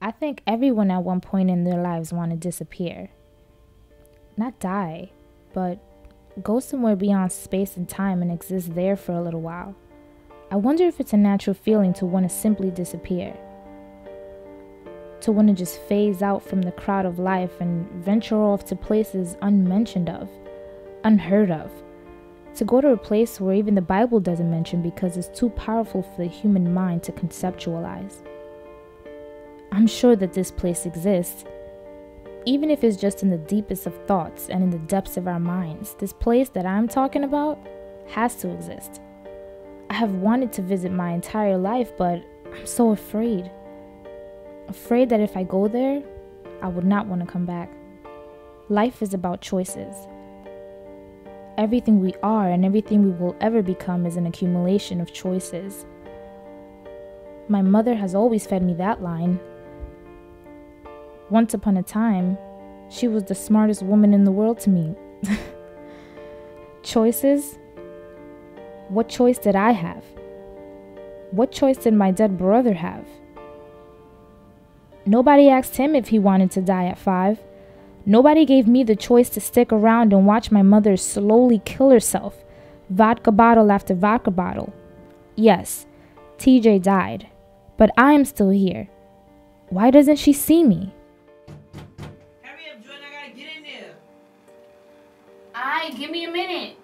I think everyone at one point in their lives want to disappear. Not die, but go somewhere beyond space and time and exist there for a little while. I wonder if it's a natural feeling to want to simply disappear. To want to just phase out from the crowd of life and venture off to places unmentioned of, unheard of. To go to a place where even the Bible doesn't mention because it's too powerful for the human mind to conceptualize. I'm sure that this place exists. Even if it's just in the deepest of thoughts and in the depths of our minds, this place that I'm talking about has to exist. I have wanted to visit my entire life, but I'm so afraid. Afraid that if I go there, I would not want to come back. Life is about choices. Everything we are and everything we will ever become is an accumulation of choices. My mother has always fed me that line. Once upon a time, she was the smartest woman in the world to me. Choices? What choice did I have? What choice did my dead brother have? Nobody asked him if he wanted to die at 5. Nobody gave me the choice to stick around and watch my mother slowly kill herself, vodka bottle after vodka bottle. Yes, TJ died, but I am still here. Why doesn't she see me? Hurry up, Jordan, I gotta get in there. Aight, give me a minute.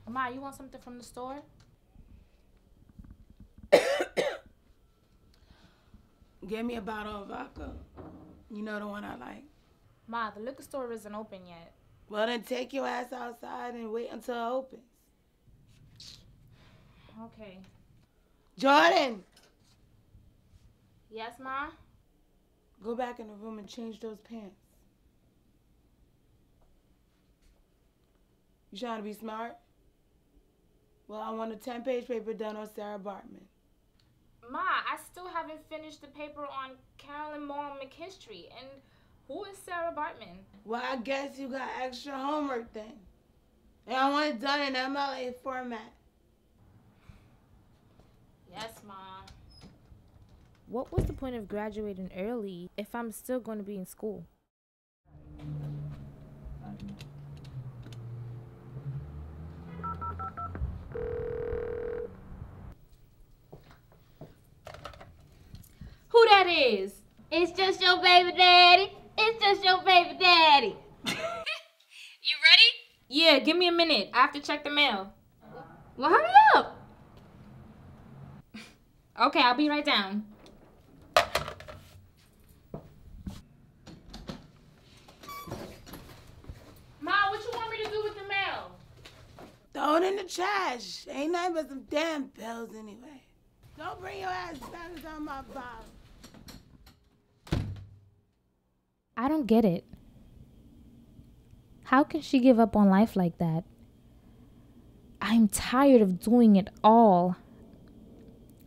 Ma, you want something from the store? Get me a bottle of vodka. You know the one I like. Ma, the liquor store isn't open yet. Well, then take your ass outside and wait until it opens. Okay. Jordan! Yes, Ma? Go back in the room and change those pants. You trying to be smart? Well, I want a 10-page paper done on Sarah Bartman. Ma, I still haven't finished the paper on Carolyn Moore McHistory. And who is Sarah Bartman? Well, I guess you got extra homework then. And I want it done in MLA format. Yes, Ma. What was the point of graduating early if I'm still going to be in school? Who that is? It's just your baby daddy. It's just your baby daddy. You ready? Yeah, give me a minute. I have to check the mail. Well, hurry up. Okay, I'll be right down. Ma, what you want me to do with the mail? Throw it in the trash. Ain't nothing but some damn bills anyway. Don't bring your ass back on my bottle. I don't get it. How can she give up on life like that? I'm tired of doing it all.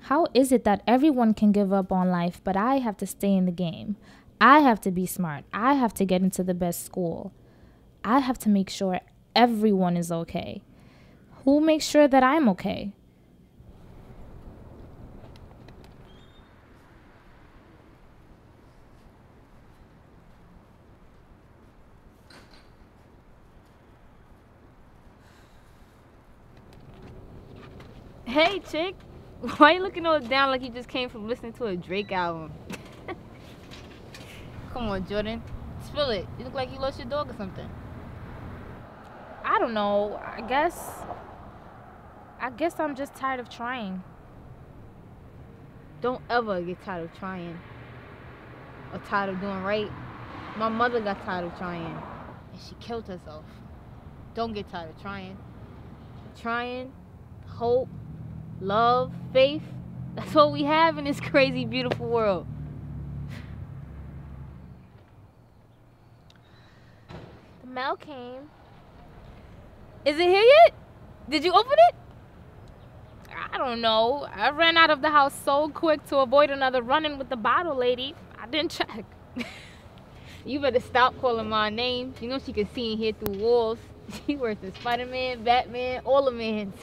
How is it that everyone can give up on life, but I have to stay in the game? I have to be smart. I have to get into the best school. I have to make sure everyone is okay. Who makes sure that I'm okay? Hey, chick. Why you looking all down like you just came from listening to a Drake album? Come on, Jordan. Spill it. You look like you lost your dog or something. I don't know. I guess I'm just tired of trying. Don't ever get tired of trying. Or tired of doing right. My mother got tired of trying. And she killed herself. Don't get tired of trying. Trying, hope, love, faith, That's all we have in this crazy, beautiful world. The mail came. Is it here yet? Did you open it? I don't know. I ran out of the house so quick to avoid another run-in with the bottle lady. I didn't check. You better stop calling my name. You know she can see and hear through walls. She works as Spider-Man, Batman, all the mans.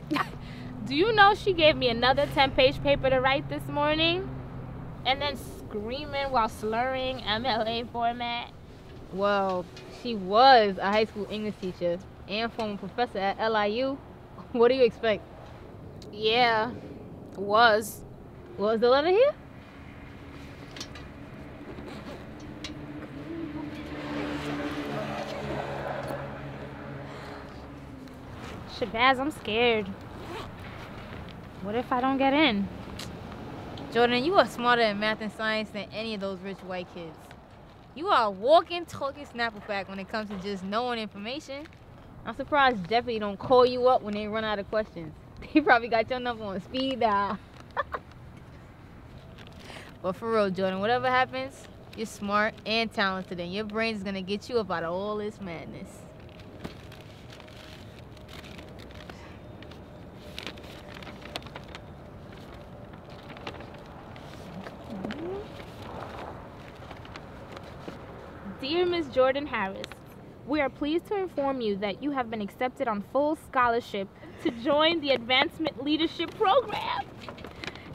Do you know she gave me another 10-page paper to write this morning? And then screaming while slurring MLA format. Well, she was a high school English teacher and former professor at LIU. What do you expect? Yeah, was. Was the letter here? Shabbaz, I'm scared. What if I don't get in? Jordan, you are smarter in math and science than any of those rich white kids. You are a walking, talking Snapple pack when it comes to just knowing information. I'm surprised Jeopardy don't call you up when they run out of questions. They probably got your number on speed dial. But for real, Jordan, whatever happens, you're smart and talented, and your brain is gonna get you up out of all this madness. Dear Ms. Jordan Harris, we are pleased to inform you that you have been accepted on full scholarship to join the Advancement Leadership Program.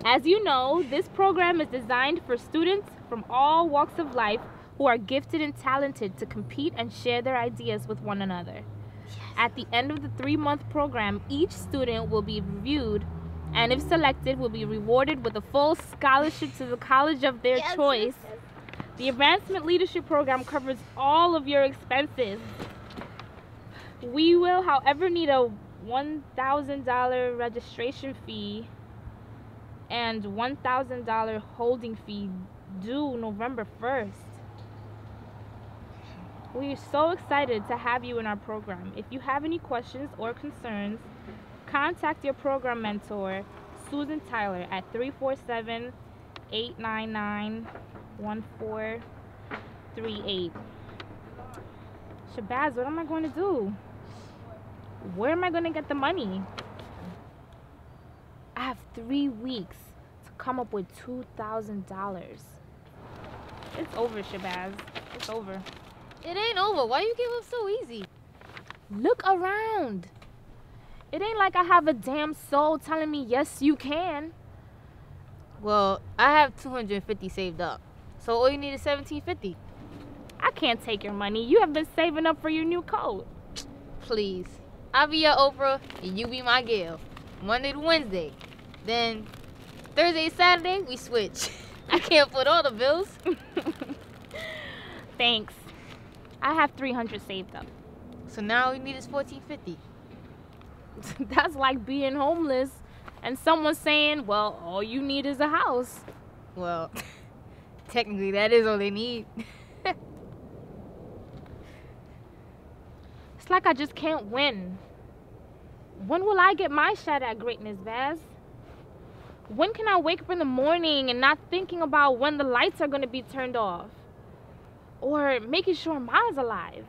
As you know, this program is designed for students from all walks of life who are gifted and talented to compete and share their ideas with one another. Yes. At the end of the 3-month program, each student will be reviewed and, if selected, will be rewarded with a full scholarship to the college of their choice. Yes. The Advancement Leadership Program covers all of your expenses. We will, however, need a $1,000 registration fee and $1,000 holding fee due November 1st. We are so excited to have you in our program. If you have any questions or concerns, contact your program mentor, Susan Tyler, at 347-899-1438. Shabbaz, what am I going to do? Where am I going to get the money? I have 3 weeks to come up with $2,000. It's over, Shabbaz. It's over. It ain't over. Why you give up so easy? Look around. It ain't like I have a damn soul telling me, yes, you can. Well, I have $250 saved up. So all you need is $1,750. I can't take your money. You have been saving up for your new coat. Please. I'll be your Oprah and you be my Gail. Monday to Wednesday. Then Thursday and Saturday, we switch. I can't put all the bills. Thanks. I have $300 saved up. So now all you need is $1,450. That's like being homeless and someone saying, well, all you need is a house. Well, technically that is all they need. It's like I just can't win. When will I get my shot at greatness, Vaz? When can I wake up in the morning and not thinking about when the lights are going to be turned off? Or making sure Ma's alive?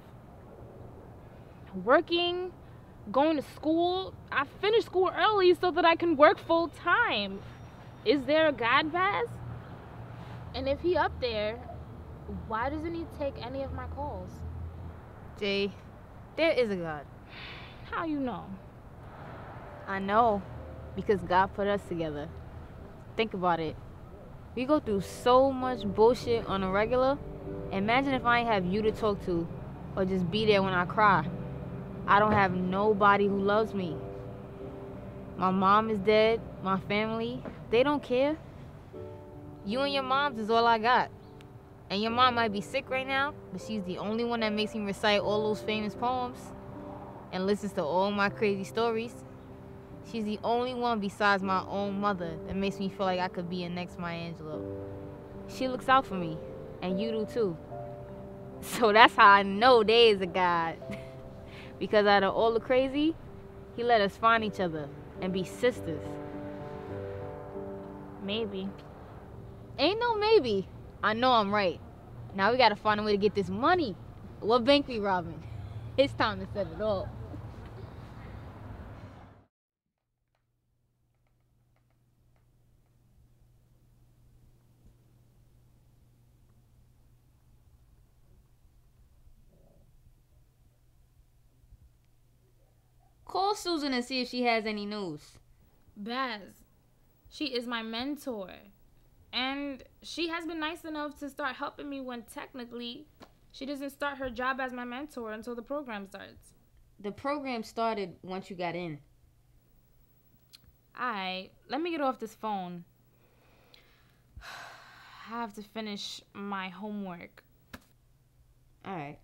Working, going to school. I finished school early so that I can work full time. Is there a God, Vaz? And if he up there, why doesn't he take any of my calls? Jay, there is a God. How you know? I know, because God put us together. Think about it. We go through so much bullshit on a regular. Imagine if I ain't have you to talk to or just be there when I cry. I don't have nobody who loves me. My mom is dead. My family, they don't care. You and your moms is all I got. And your mom might be sick right now, but she's the only one that makes me recite all those famous poems and listens to all my crazy stories. She's the only one besides my own mother that makes me feel like I could be a next Maya Angelou. She looks out for me, and you do too. So that's how I know there is a God. Because out of all the crazy, he let us find each other and be sisters. Maybe. Ain't no maybe. I know I'm right. Now we gotta find a way to get this money. What bank we robbing? It's time to set it off. Call Susan and see if she has any news. Baz, she is my mentor. And she has been nice enough to start helping me when technically she doesn't start her job as my mentor until the program starts. The program started once you got in. Alright, let me get off this phone. I have to finish my homework. Alright.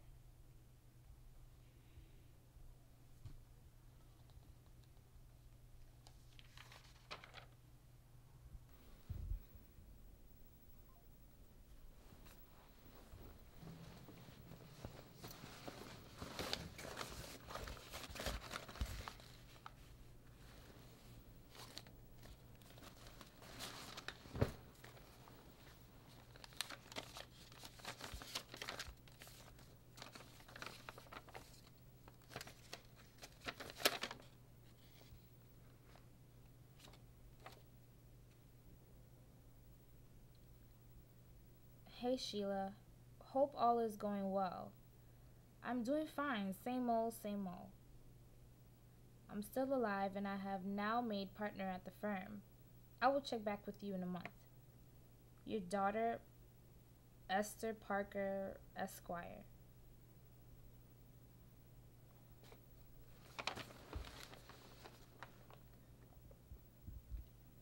Hey Sheila, hope all is going well. I'm doing fine, same old, same old. I'm still alive and I have now made partner at the firm. I will check back with you in a month. Your daughter, Esther Parker, Esquire.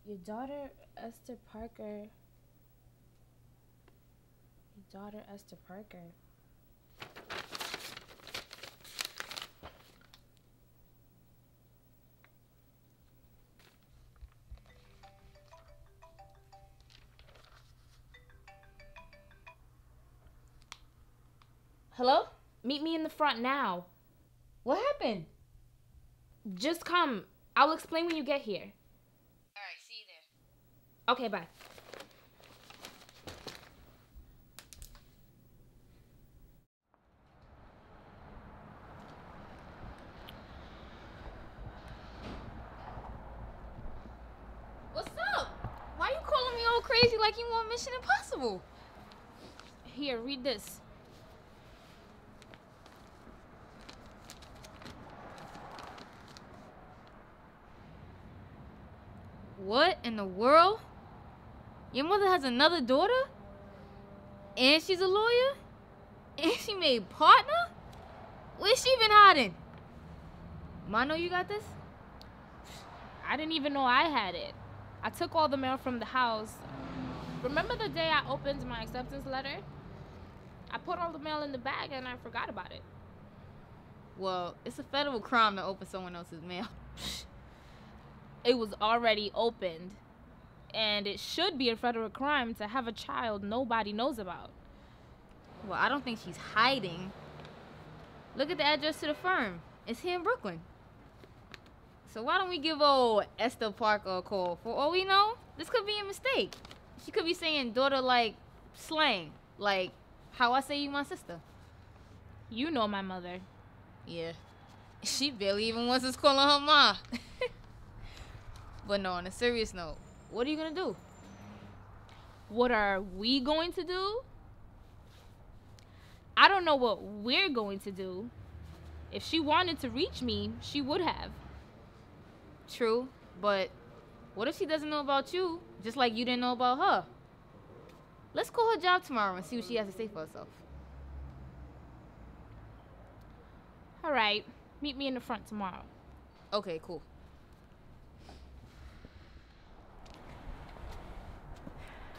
Your daughter, Esther Parker. Daughter Esther Parker. Hello? Meet me in the front now. What happened? Just come. I'll explain when you get here. Alright, see you there. Okay, bye. What's up? Why you calling me all crazy like you want Mission Impossible? Here, read this. What in the world? Your mother has another daughter? And she's a lawyer? And she made partner? Where's she been hiding? Ma know you got this? I didn't even know I had it. I took all the mail from the house. Remember the day I opened my acceptance letter? I put all the mail in the bag and I forgot about it. Well, it's a federal crime to open someone else's mail. It was already opened. And it should be a federal crime to have a child nobody knows about. Well, I don't think she's hiding. Look at the address to the firm. It's here in Brooklyn. So why don't we give old Esther Parker a call? For all we know, this could be a mistake. She could be saying daughter like slang. Like how I say you my sister. You know my mother. Yeah. She barely even wants us calling her ma. But no, on a serious note, what are you gonna do? What are we going to do? I don't know what we're going to do. If she wanted to reach me, she would have. True, but what if she doesn't know about you, just like you didn't know about her? Let's call her job tomorrow and see what she has to say for herself. All right, meet me in the front tomorrow. Okay, cool.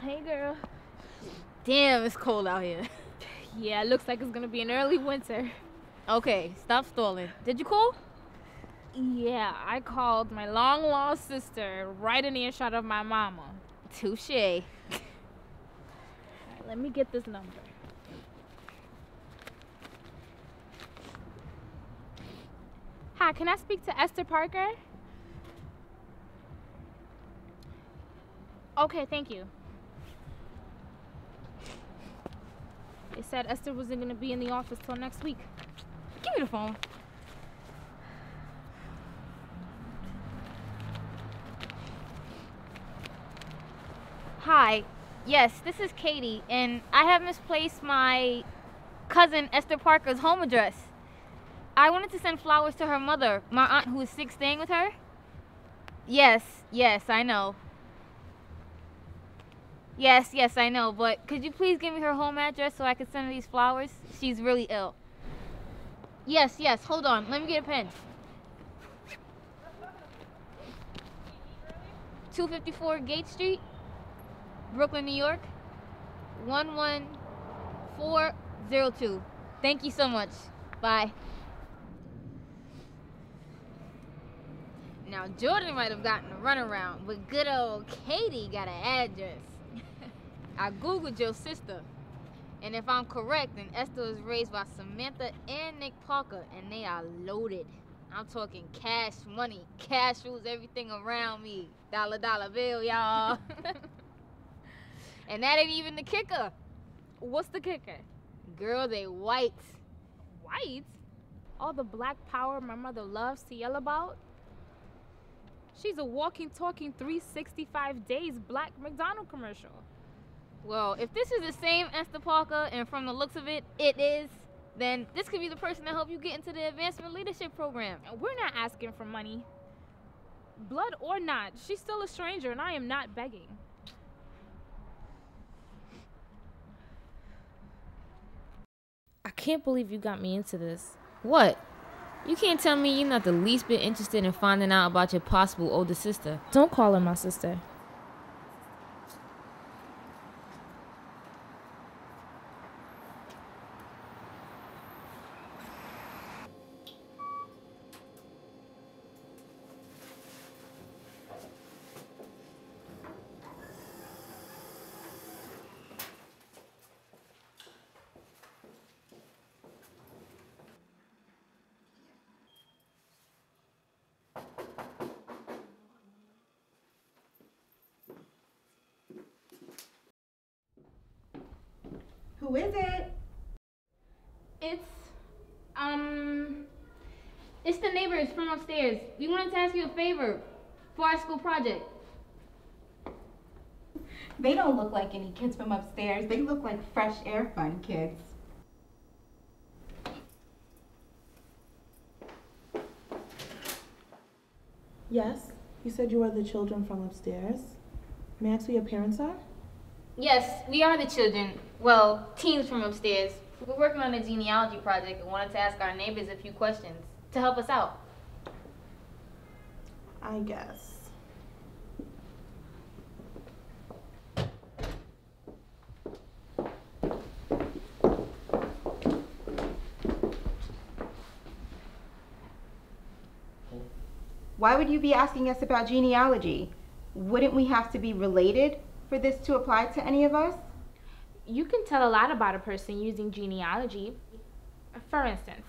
Hey, girl. Damn, it's cold out here. Yeah, it looks like it's gonna be an early winter. Okay, stop stalling. Did you call? Yeah, I called my long-lost sister right in earshot of my mama. Touche. All right, let me get this number. Hi, can I speak to Esther Parker? Okay, thank you. They said Esther wasn't gonna be in the office till next week. Give me the phone. Hi. Yes, this is Katie, and I have misplaced my cousin Esther Parker's home address. I wanted to send flowers to her mother, my aunt who is sick, staying with her. Yes, I know. Yes, I know, but could you please give me her home address so I could send her these flowers? She's really ill. Yes, hold on. Let me get a pen. 254 Gate Street, Brooklyn, New York, 11402. Thank you so much. Bye. Now, Jordan might have gotten a runaround, but good old Katie got an address. I Googled your sister, and if I'm correct, then Esther was raised by Samantha and Nick Parker, and they are loaded. I'm talking cash money. Cash rules everything around me. Dollar bill, y'all. And that ain't even the kicker. What's the kicker? Girl, they white. White? All the black power my mother loves to yell about? She's a walking, talking 365 days black McDonald commercial. Well, if this is the same Esther Parker, and from the looks of it, it is, then this could be the person to help you get into the advancement leadership program. We're not asking for money. Blood or not, she's still a stranger, and I am not begging. I can't believe you got me into this. What? You can't tell me you're not the least bit interested in finding out about your possible older sister. Don't call her my sister. Who is it? It's the neighbors from upstairs. We wanted to ask you a favor for our school project. They don't look like any kids from upstairs. They look like Fresh Air Fund kids. Yes, you said you were the children from upstairs. May I ask who your parents are? Yes, we are the children. Well, teens from upstairs. We're working on a genealogy project and wanted to ask our neighbors a few questions to help us out. I guess. Why would you be asking us about genealogy? Wouldn't we have to be related for this to apply to any of us? You can tell a lot about a person using genealogy. For instance,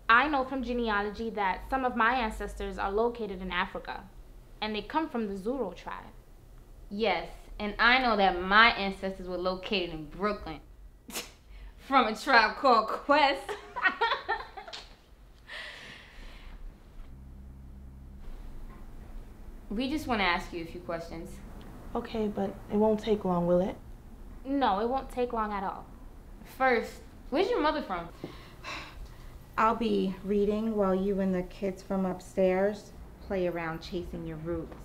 I know from genealogy that some of my ancestors are located in Africa, and they come from the Zulu tribe. Yes, and I know that my ancestors were located in Brooklyn from a tribe called Quest. We just want to ask you a few questions. Okay, but it won't take long, will it? No, it won't take long at all. First, where's your mother from? I'll be reading while you and the kids from upstairs play around chasing your roots.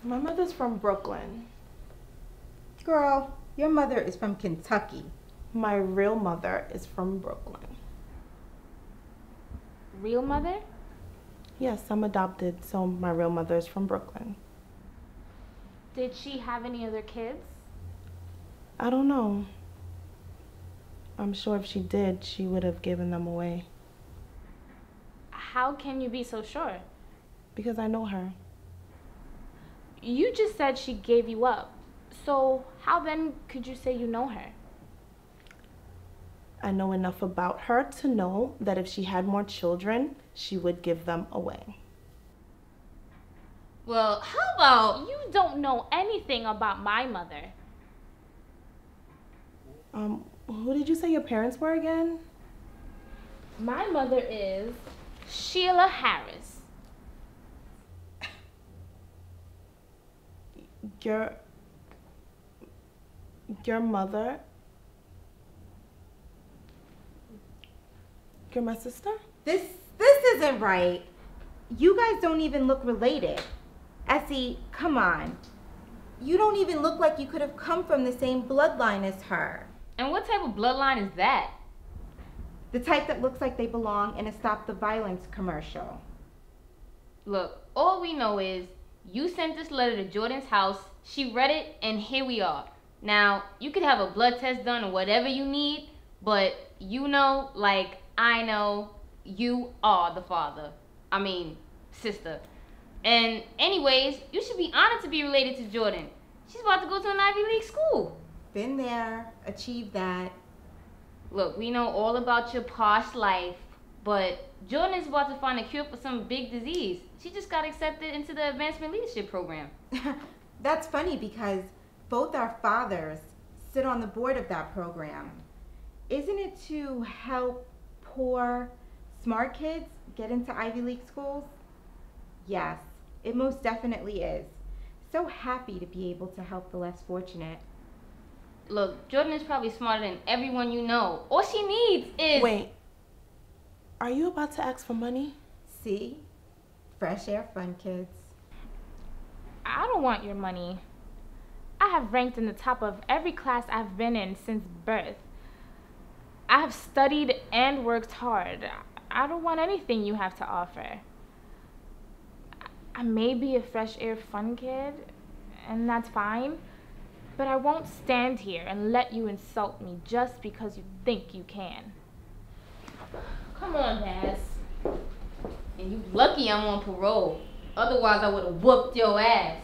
My mother's from Brooklyn. Girl, your mother is from Kentucky. My real mother is from Brooklyn. Real mother? Yes, I'm adopted, so my real mother is from Brooklyn. Did she have any other kids? I don't know. I'm sure if she did, she would have given them away. How can you be so sure? Because I know her. You just said she gave you up. So how then could you say you know her? I know enough about her to know that if she had more children, she would give them away. Well, how about... You don't know anything about my mother. Who did you say your parents were again? My mother is Sheila Harris. Your mother? You're my sister? This isn't right. You guys don't even look related. Essie, come on. You don't even look like you could have come from the same bloodline as her. And what type of bloodline is that? The type that looks like they belong in a Stop the Violence commercial. Look, all we know is you sent this letter to Jordan's house, she read it, and here we are. Now, you could have a blood test done or whatever you need, but you know, like I know, you are the father. I mean, sister. And anyways, you should be honored to be related to Jordan. She's about to go to an Ivy League school. Been there, achieved that. Look, we know all about your posh life, but Jordan is about to find a cure for some big disease. She just got accepted into the Advancement Leadership Program. That's funny because both our fathers sit on the board of that program. Isn't it to help poor, smart kids get into Ivy League schools? Yes, it most definitely is. So happy to be able to help the less fortunate. Look, Jordan is probably smarter than everyone you know. All she needs is... Wait, are you about to ask for money? See? Fresh air fun, kids. I don't want your money. I have ranked in the top of every class I've been in since birth. I have studied and worked hard. I don't want anything you have to offer. I may be a fresh air fun kid, and that's fine, but I won't stand here and let you insult me just because you think you can. Come on, Baz. And you lucky I'm on parole. Otherwise, I would have whooped your ass.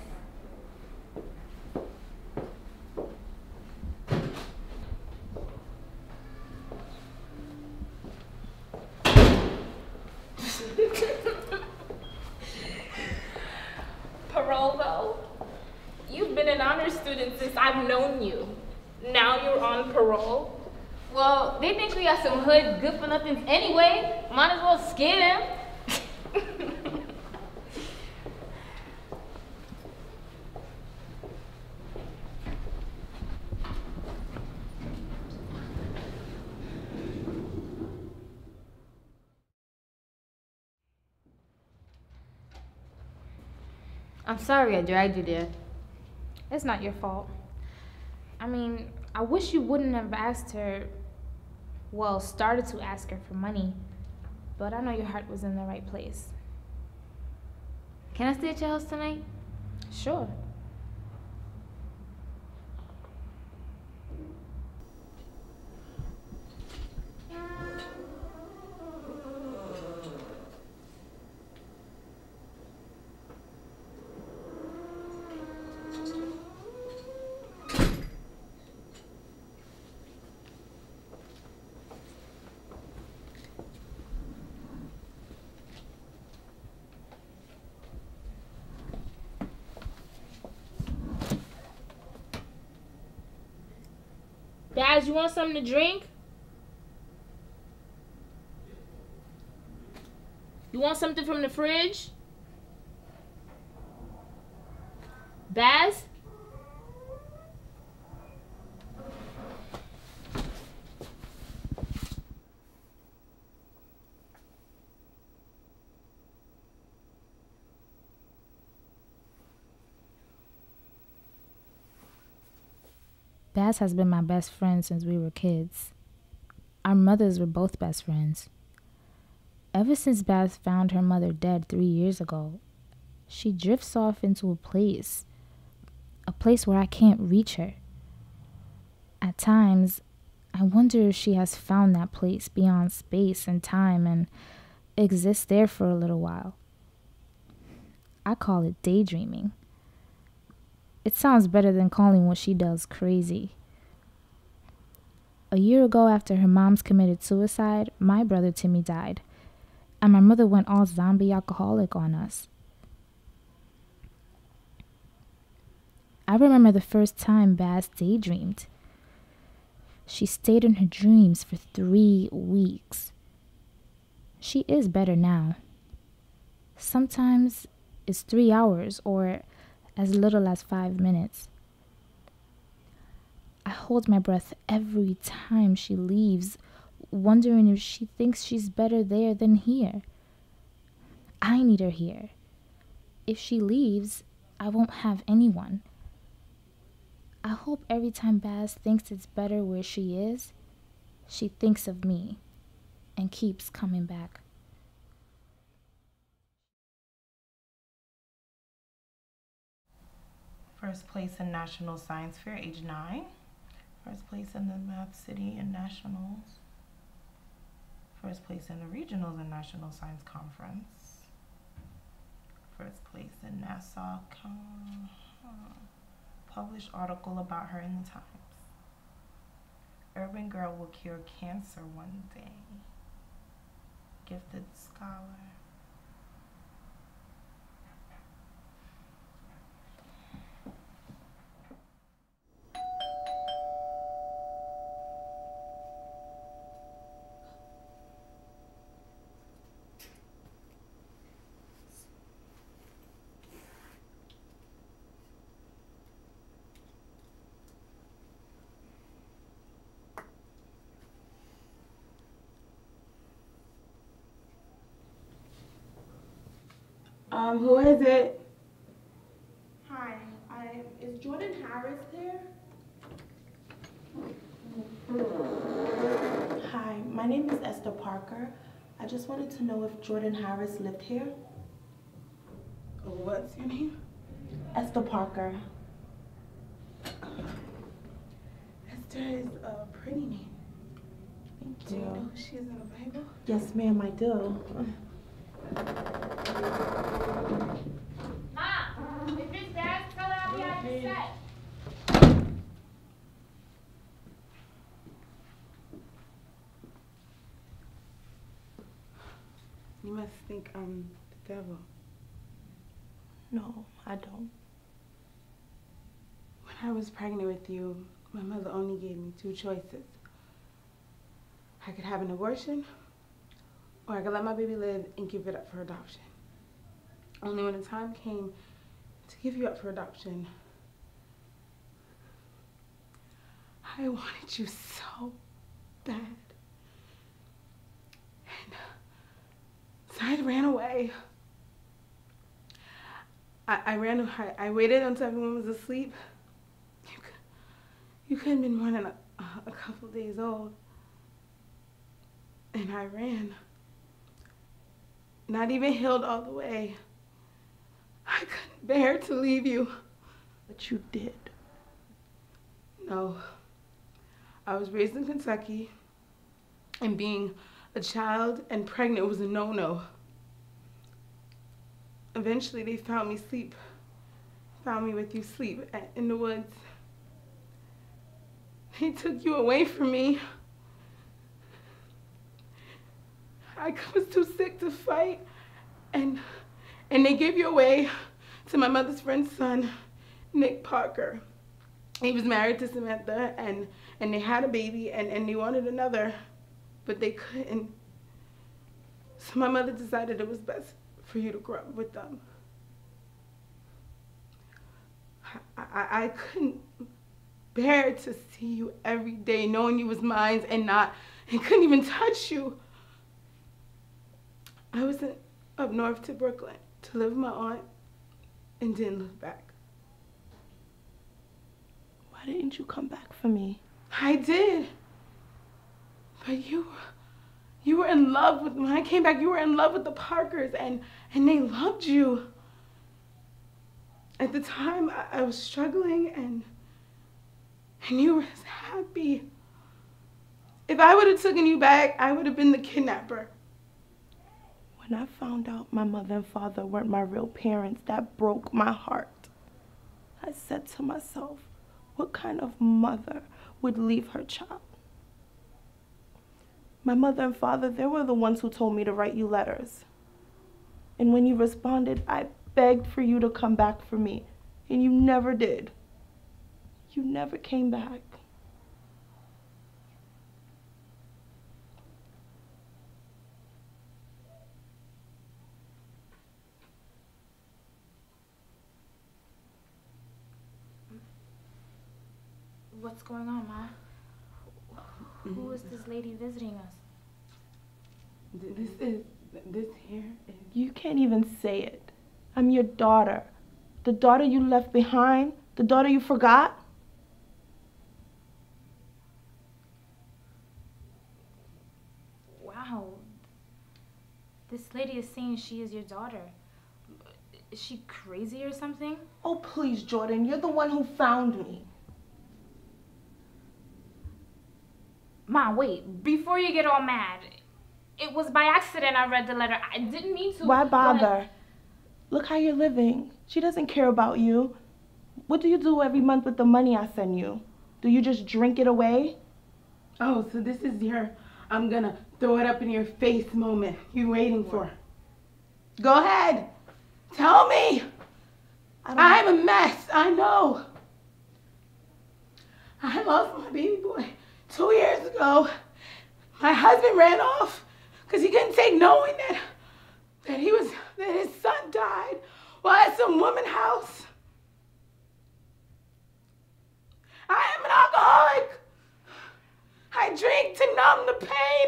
Parole, though? You've been an honor student since I've known you. Now you're on parole? Well, they think we got some hood good-for-nothings anyway. Might as well scare them. I'm sorry I dragged you there. It's not your fault. I mean, I wish you wouldn't have asked her, well, started to ask her for money, but I know your heart was in the right place. Can I stay at your house tonight? Sure. Dad, you want something to drink? You want something from the fridge? Baz? Baz has been my best friend since we were kids. Our mothers were both best friends. Ever since Baz found her mother dead 3 years ago, she drifts off into a place where I can't reach her. At times, I wonder if she has found that place beyond space and time and exists there for a little while. I call it daydreaming. It sounds better than calling what she does crazy. A year ago, after her mom's committed suicide, my brother Timmy died, and my mother went all zombie alcoholic on us. I remember the first time Baz daydreamed. She stayed in her dreams for 3 weeks. She is better now. Sometimes it's 3 hours or as little as 5 minutes. I hold my breath every time she leaves, wondering if she thinks she's better there than here. I need her here. If she leaves, I won't have anyone. I hope every time Baz thinks it's better where she is, she thinks of me and keeps coming back. First place in National Science Fair, age 9. First place in the Math City and Nationals. First place in the Regionals and National Science Conference. First place in Nassau. Published article about her in the Times. Urban girl will cure cancer one day. Gifted scholar. Who is it? Hi, is Jordan Harris there? Hi, my name is Esther Parker. I just wanted to know if Jordan Harris lived here. What's your name? Esther Parker. Esther is a pretty name. Do you know she's in the Bible? Yes, ma'am, I do. Mom, if it's Baz, tell her I'll be at the set. You must think I'm the devil. No, I don't. When I was pregnant with you, my mother only gave me 2 choices. I could have an abortion, or I could let my baby live and give it up for adoption. Only when the time came to give you up for adoption, I wanted you so bad. And so I ran away. I waited until everyone was asleep. You couldn't have been more than a couple days old. And I ran. Not even healed all the way. I couldn't bear to leave you. But you did. No. I was raised in Kentucky, and being a child and pregnant was a no-no. Eventually, they found me with you asleep in the woods. They took you away from me. I was too sick to fight, and they gave you away to my mother's friend's son, Nick Parker. He was married to Samantha, and they had a baby, and they wanted another, but they couldn't. So my mother decided it was best for you to grow up with them. I couldn't bear to see you every day, knowing you was mine and couldn't even touch you. I was up north to Brooklyn to live with my aunt and didn't look back. Why didn't you come back for me? I did. But you were in love with, when I came back, you were in love with the Parkers, and they loved you. At the time, I was struggling, and you were happy. If I would have taken you back, I would have been the kidnapper. When I found out my mother and father weren't my real parents, that broke my heart. I said to myself, what kind of mother would leave her child? My mother and father, they were the ones who told me to write you letters. And when you responded, I begged for you to come back for me, and you never did. You never came back. What's going on, Ma? Who is this lady visiting us? This here is... You can't even say it. I'm your daughter. The daughter you left behind. The daughter you forgot. Wow. This lady is saying she is your daughter. Is she crazy or something? Oh, please, Jordan. You're the one who found me. Ma, wait. Before you get all mad, it was by accident I read the letter. I didn't mean to. Why bother? Look how you're living. She doesn't care about you. What do you do every month with the money I send you? Do you just drink it away? Oh, so this is your I'm gonna throw it up in your face moment you're waiting for. Go ahead. Tell me. I'm a mess. I know. I lost my baby boy 2 years ago. My husband ran off because he couldn't take knowing that his son died while at some woman's house. I am an alcoholic. I drink to numb the pain.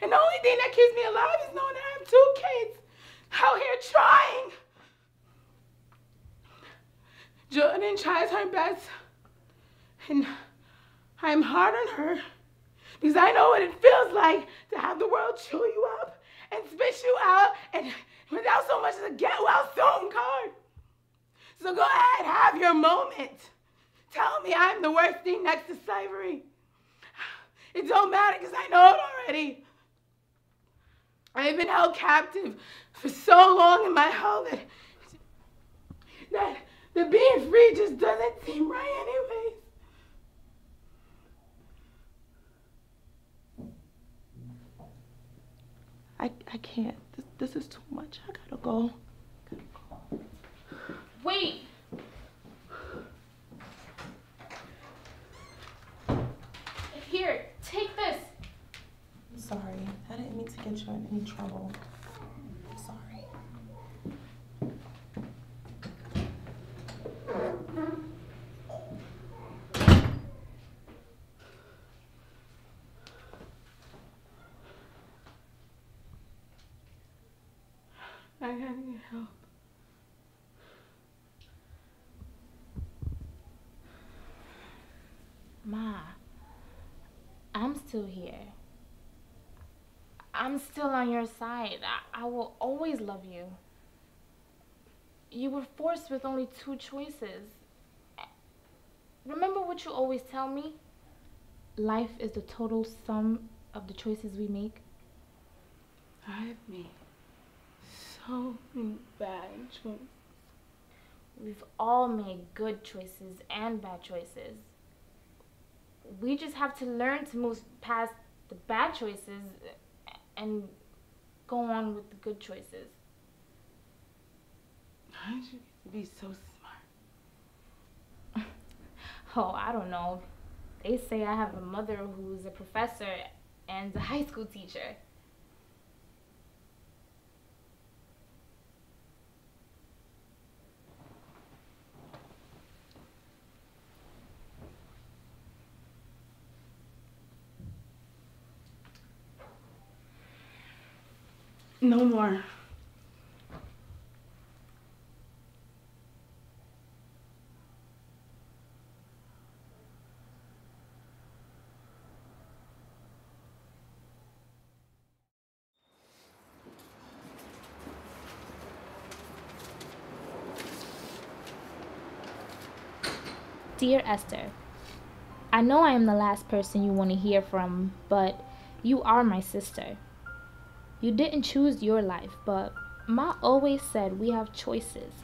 And the only thing that keeps me alive is knowing that I have 2 kids out here trying. Jordan tries her best, and I'm hard on her because I know what it feels like to have the world chew you up and spit you out and without so much as a get well soon card. So go ahead, have your moment. Tell me I'm the worst thing next to slavery. It don't matter because I know it already. I've been held captive for so long in my hell that being free just doesn't seem right anyways. I can't. This is too much. I gotta go. Wait. Here, take this. I'm sorry. I didn't mean to get you in any trouble. I'm sorry. I gotta get help. Ma, I'm still here. I'm still on your side. I will always love you. You were forced with only 2 choices. Remember what you always tell me? Life is the total sum of the choices we make. I've made so many bad choices. We've all made good choices and bad choices. We just have to learn to move past the bad choices and go on with the good choices. How did you get to be so smart? Oh, I don't know. They say I have a mother who's a professor and a high school teacher. No more. Dear Esther, I know I am the last person you want to hear from, but you are my sister. You didn't choose your life, but Ma always said we have choices,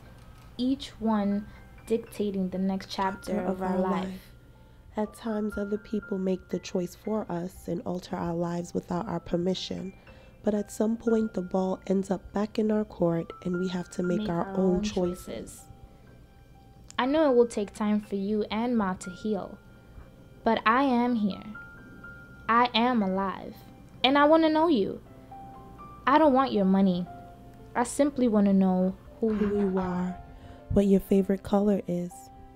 each one dictating the next chapter of our life. At times, other people make the choice for us and alter our lives without our permission. But at some point, the ball ends up back in our court and we have to make our own choices. I know it will take time for you and Ma to heal, but I am here. I am alive, and I want to know you. I don't want your money. I simply want to know who You are, what your favorite color is.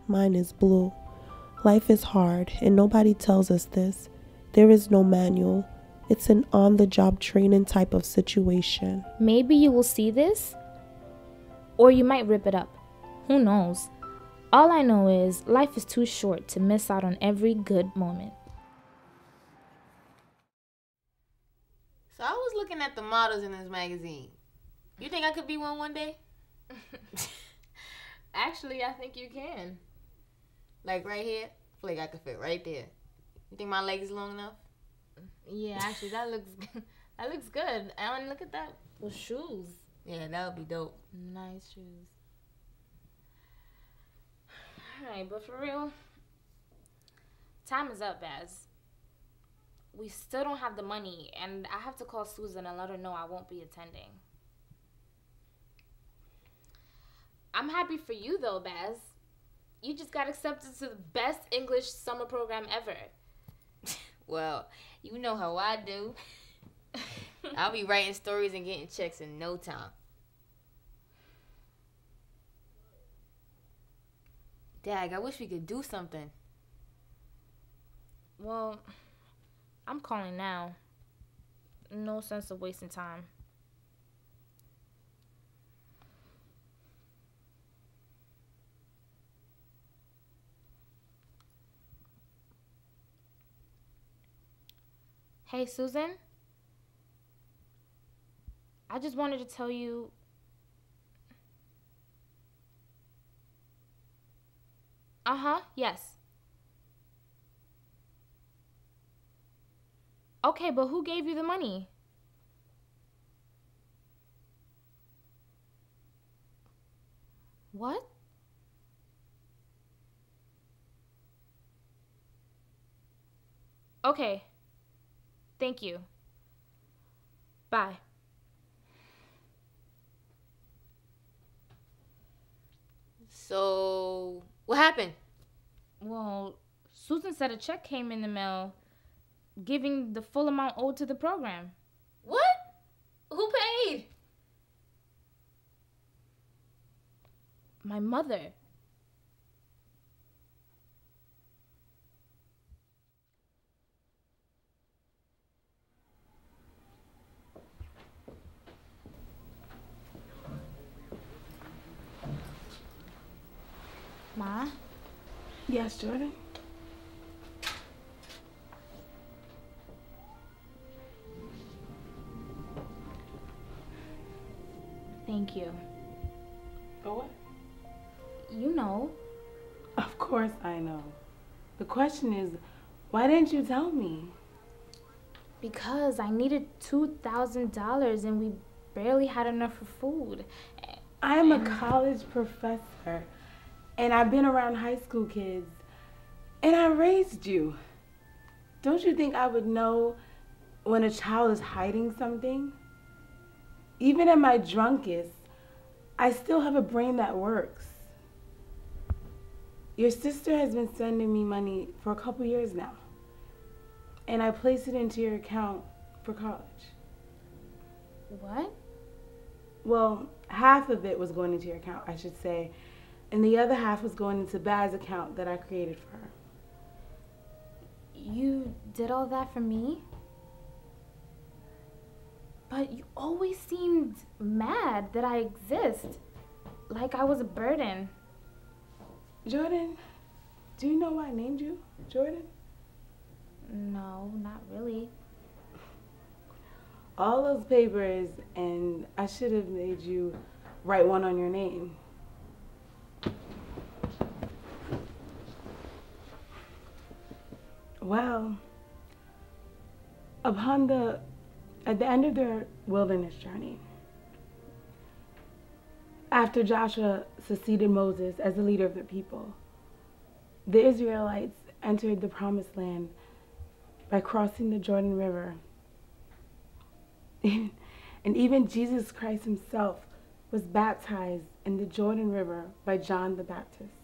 Mine is blue. Life is hard, and nobody tells us this. There is no manual. It's an on-the-job training type of situation. Maybe you will see this, or you might rip it up. Who knows? All I know is life is too short to miss out on every good moment. So I was looking at the models in this magazine. You think I could be one day? Actually, I think you can. Like right here? I feel like I could fit right there. You think my leg is long enough? Yeah, actually, that looks good. And look at that. Those shoes. Yeah, that would be dope. Nice shoes. Alright, but for real, time is up, Baz. We still don't have the money, and I have to call Susan and let her know I won't be attending. I'm happy for you, though, Baz. You just got accepted to the best English summer program ever. Well, you know how I do. I'll be writing stories and getting checks in no time. Dag, I wish we could do something. Well, I'm calling now. No sense of wasting time. Hey, Susan? I just wanted to tell you... Yes. Okay, but who gave you the money? What? Okay. Thank you. Bye. So, what happened? Well, Susan said a check came in the mail giving the full amount owed to the program. What? Who paid? My mother. Ma? Yes, Jordan? Thank you. For what? You know. Of course I know. The question is, why didn't you tell me? Because I needed $2,000 and we barely had enough for food. I'm a college professor, and I've been around high school kids, and I raised you. Don't you think I would know when a child is hiding something? Even at my drunkest, I still have a brain that works. Your sister has been sending me money for a couple years now, and I placed it into your account for college. What? Well, half of it was going into your account, I should say, and the other half was going into Baz's account that I created for her. You did all that for me? But you always seemed mad that I exist, like I was a burden. Jordan, do you know why I named you Jordan? No, not really. All those papers, and I should have made you write one on your name. Well, at the end of their wilderness journey, after Joshua succeeded Moses as the leader of the people, the Israelites entered the promised land by crossing the Jordan River. And even Jesus Christ himself was baptized in the Jordan River by John the Baptist.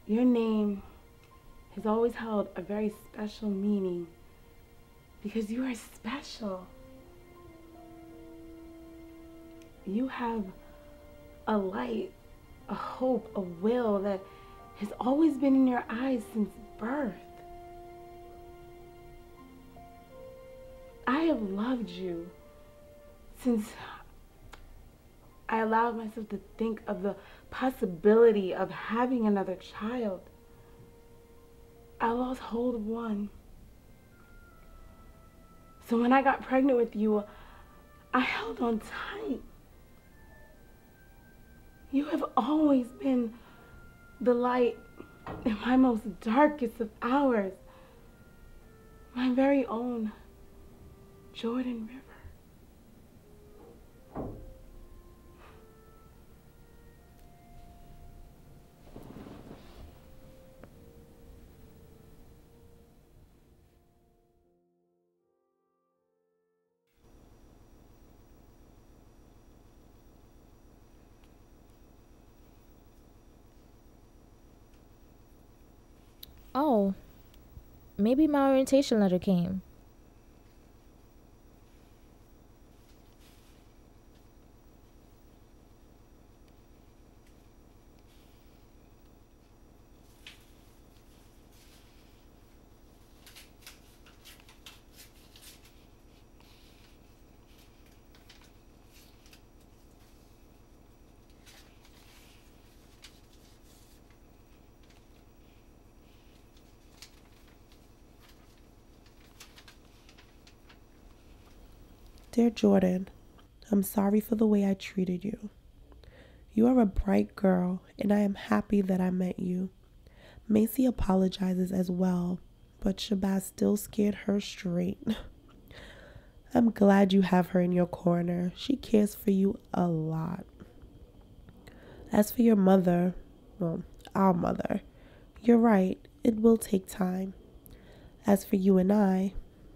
Your name has always held a very special meaning because you are special. You have a light, a hope, a will that has always been in your eyes since birth. I have loved you since I allowed myself to think of the possibility of having another child. I lost hold of one. So when I got pregnant with you, I held on tight. You have always been the light in my most darkest of hours. My very own Jordan River. Oh, maybe my orientation letter came. Dear Jordan, I'm sorry for the way I treated you. You are a bright girl, and I am happy that I met you. Macy apologizes as well, but Shabbaz still scared her straight. I'm glad you have her in your corner. She cares for you a lot. As for your mother, well, our mother, you're right, it will take time. As for you and I,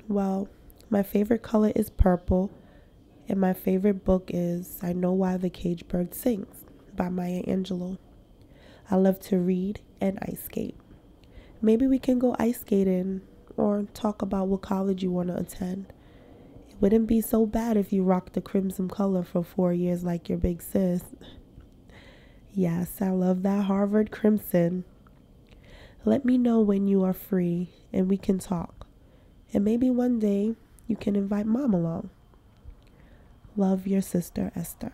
well, my favorite color is purple, and my favorite book is I Know Why the Cage Bird Sings by Maya Angelou. I love to read and ice skate. Maybe we can go ice skating or talk about what college you want to attend. It wouldn't be so bad if you rocked the crimson color for 4 years like your big sis. Yes, I love that Harvard crimson. Let me know when you are free and we can talk. And maybe one day you can invite Mom along. Love, your sister, Esther.